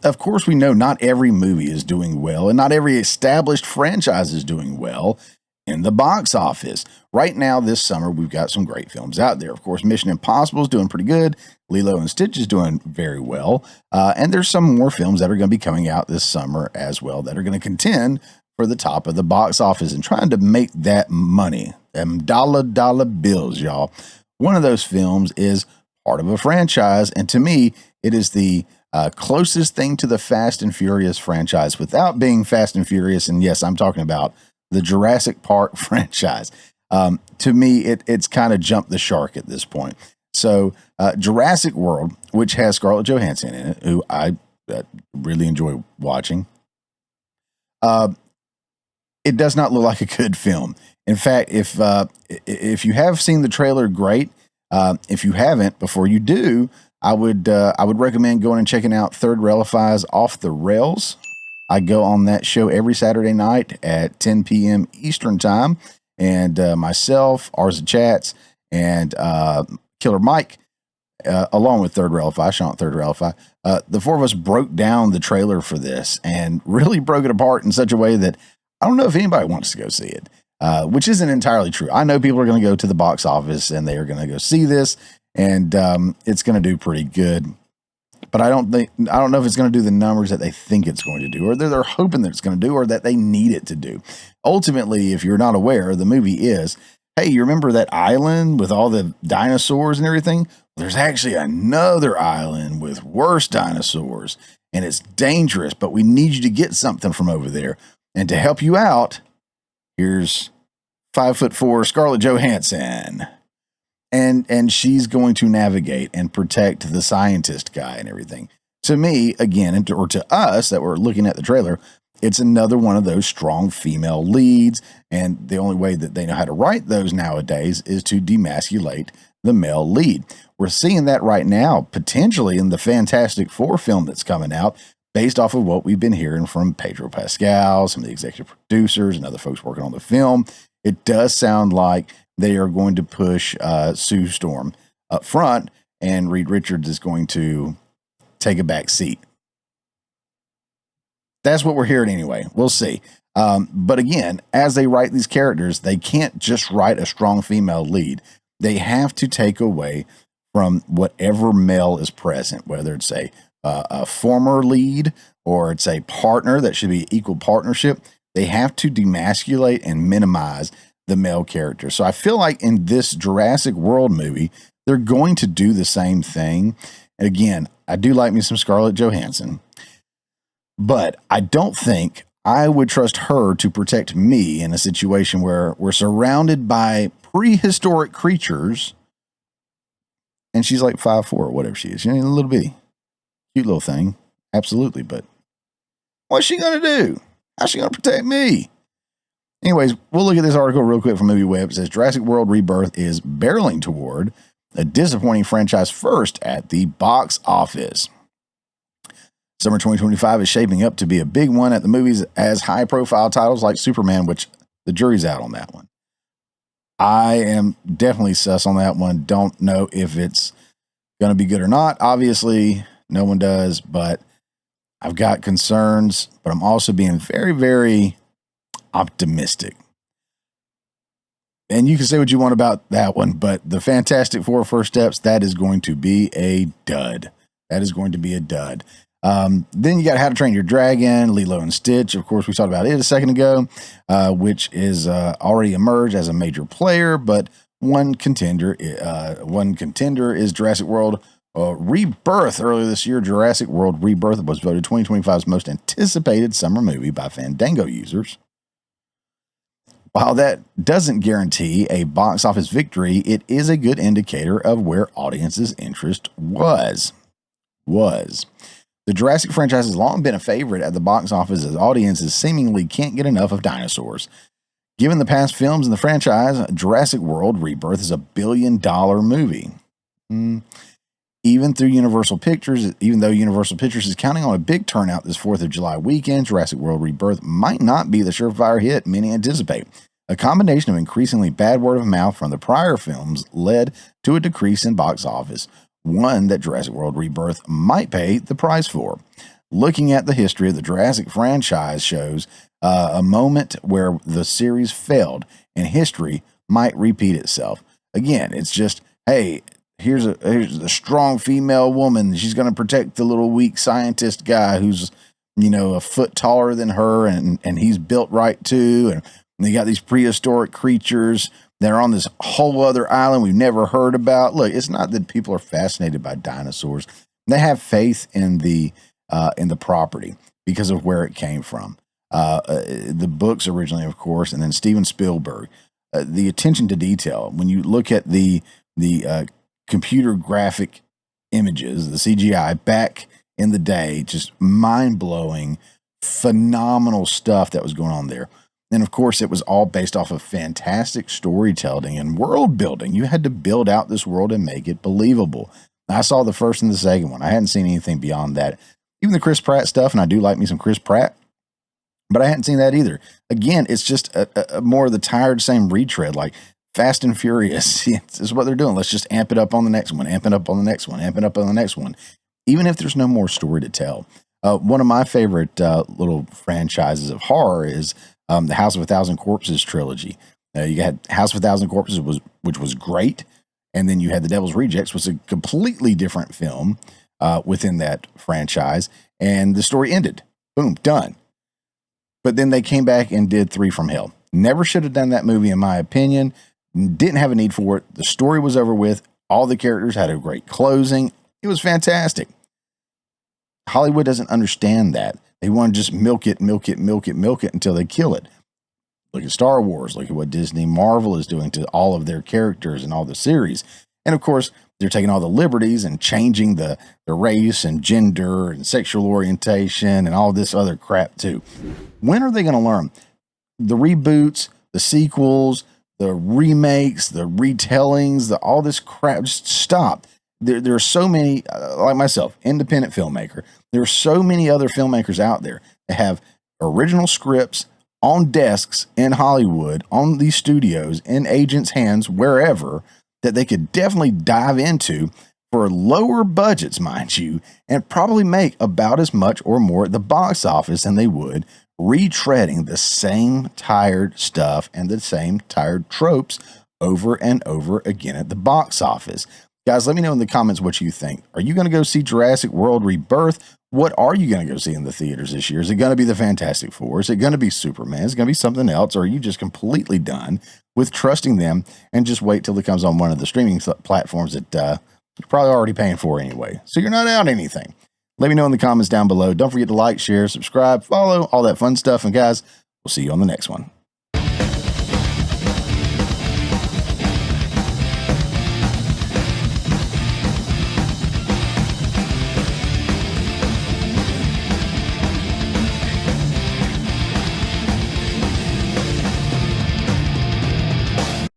of course, we know not every movie is doing well, and not every established franchise is doing well in the box office. Right now, this summer, we've got some great films out there. Of course, Mission Impossible is doing pretty good. Lilo and Stitch is doing very well. And there's some more films that are going to be coming out this summer as well that are going to contend for the top of the box office and trying to make that money, them dollar bills, y'all. One of those films is part of a franchise, and to me, it is the closest thing to the Fast and Furious franchise without being Fast and Furious. And yes, I'm talking about the Jurassic Park franchise. To me, it's kind of jumped the shark at this point. So Jurassic World, which has Scarlett Johansson in it, who I really enjoy watching, it does not look like a good film. In fact, if you have seen the trailer, great. If you haven't, before you do, I would recommend going and checking out Third Railify's Off the Rails. I go on that show every Saturday night at 10 p.m. Eastern Time, and myself, Arza Chats, and Killer Mike, along with Third Railify, Sean Third Railify, the four of us broke down the trailer for this and really broke it apart in such a way that I don't know if anybody wants to go see it, which isn't entirely true. I know people are going to go to the box office and they are going to go see this, and it's going to do pretty good. But I don't know if it's going to do the numbers that they think it's going to do, or they're hoping that it's going to do, or that they need it to do. Ultimately, if you're not aware, the movie is, hey, you remember that island with all the dinosaurs and everything? There's actually another island with worse dinosaurs, and it's dangerous, but we need you to get something from over there. And to help you out, here's 5'4" Scarlett Johansson. And she's going to navigate and protect the scientist guy and everything. To me, again, or to us that were looking at the trailer, it's another one of those strong female leads. And the only way that they know how to write those nowadays is to demasculate the male lead. We're seeing that right now, potentially in the Fantastic Four film that's coming out, based off of what we've been hearing from Pedro Pascal, some of the executive producers, and other folks working on the film. It does sound like they are going to push Sue Storm up front, and Reed Richards is going to take a back seat. That's what we're hearing anyway. We'll see. But again, as they write these characters, they can't just write a strong female lead. They have to take away from whatever male is present, whether it's a former lead or it's a partner that should be equal partnership. They have to demasculate and minimize the male character. So I feel like in this Jurassic World movie, they're going to do the same thing. And again, I do like me some Scarlett Johansson, but I don't think I would trust her to protect me in a situation where we're surrounded by prehistoric creatures and she's like 5'4" or whatever she is. You know, a little bitty, cute little thing. Absolutely. But what's she going to do? How's she going to protect me? Anyways, we'll look at this article real quick from Movie Web. It says Jurassic World Rebirth is barreling toward a disappointing franchise first at the box office. Summer 2025 is shaping up to be a big one at the movies as high-profile titles like Superman, which the jury's out on that one. I am definitely sus on that one. Don't know if it's going to be good or not. Obviously, no one does, but I've got concerns, but I'm also being very, very optimistic. And you can say what you want about that one, but the Fantastic Four First Steps, that is going to be a dud. That is going to be a dud. Then you got How to Train Your Dragon, Lilo and Stitch. Of course, we talked about it a second ago, which is already emerged as a major player, but one contender is Jurassic World Rebirth. Earlier this year, Jurassic World Rebirth was voted 2025's most anticipated summer movie by Fandango users. While that doesn't guarantee a box office victory, it is a good indicator of where audiences' interest was. The Jurassic franchise has long been a favorite at the box office as audiences seemingly can't get enough of dinosaurs. Given the past films in the franchise, Jurassic World Rebirth is a $1 billion movie. Even though Universal Pictures is counting on a big turnout this 4th of July weekend, Jurassic World Rebirth might not be the surefire hit many anticipate. A combination of increasingly bad word of mouth from the prior films led to a decrease in box office, one that Jurassic World Rebirth might pay the price for. looking at the history of the Jurassic franchise shows a moment where the series failed and history might repeat itself. Again, it's just, hey, here's a strong female woman. She's going to protect the little weak scientist guy who's, a foot taller than her, and he's built right too. And they got these prehistoric creatures that are on this whole other island we've never heard about. Look, it's not that people are fascinated by dinosaurs. They have faith in the property because of where it came from. The books originally, of course, and then Steven Spielberg. The attention to detail. When you look at the computer graphic images, the CGI back in the day, just mind-blowing, phenomenal stuff that was going on there. And of course, it was all based off of fantastic storytelling and world building. You had to build out this world and make it believable. I saw the first and the second one. I hadn't seen anything beyond that. Even the Chris Pratt stuff, and I do like me some Chris Pratt, but I hadn't seen that either. Again, it's just a more of the tired same retread, like Fast and Furious. This is what they're doing. Let's just amp it up on the next one, amp it up on the next one, amp it up on the next one, even if there's no more story to tell. One of my favorite little franchises of horror is the House of a Thousand Corpses trilogy. You had House of a Thousand Corpses, which was great, and then you had The Devil's Rejects, which was a completely different film within that franchise, and the story ended. Boom, done. But then they came back and did Three from Hell. Never should have done that movie, in my opinion. Didn't have a need for it. The story was over with. All the characters had a great closing. It was fantastic. Hollywood doesn't understand that. They want to just milk it until they kill it. Look at Star Wars. Look at what Disney Marvel is doing to all of their characters and all the series. And of course, they're taking all the liberties and changing the race and gender and sexual orientation and all this other crap too. When are they going to learn? The reboots, the sequels, the remakes, the retellings, all this crap, just stop. There are so many, like myself, independent filmmaker. There are so many other filmmakers out there that have original scripts on desks in Hollywood, on these studios, in agents' hands, wherever, that they could definitely dive into for lower budgets, mind you, and probably make about as much or more at the box office than they would retreading the same tired stuff and the same tired tropes over and over again at the box office. Guys, let me know in the comments what you think. Are you going to go see Jurassic World Rebirth? What are you going to go see in the theaters this year? Is it going to be the Fantastic Four? Is it going to be Superman? Is it going to be something else? Or are you just completely done with trusting them and just wait till it comes on one of the streaming platforms that you're probably already paying for anyway? So you're not out anything. Let me know in the comments down below. Don't forget to like, share, subscribe, follow, all that fun stuff. And guys, we'll see you on the next one.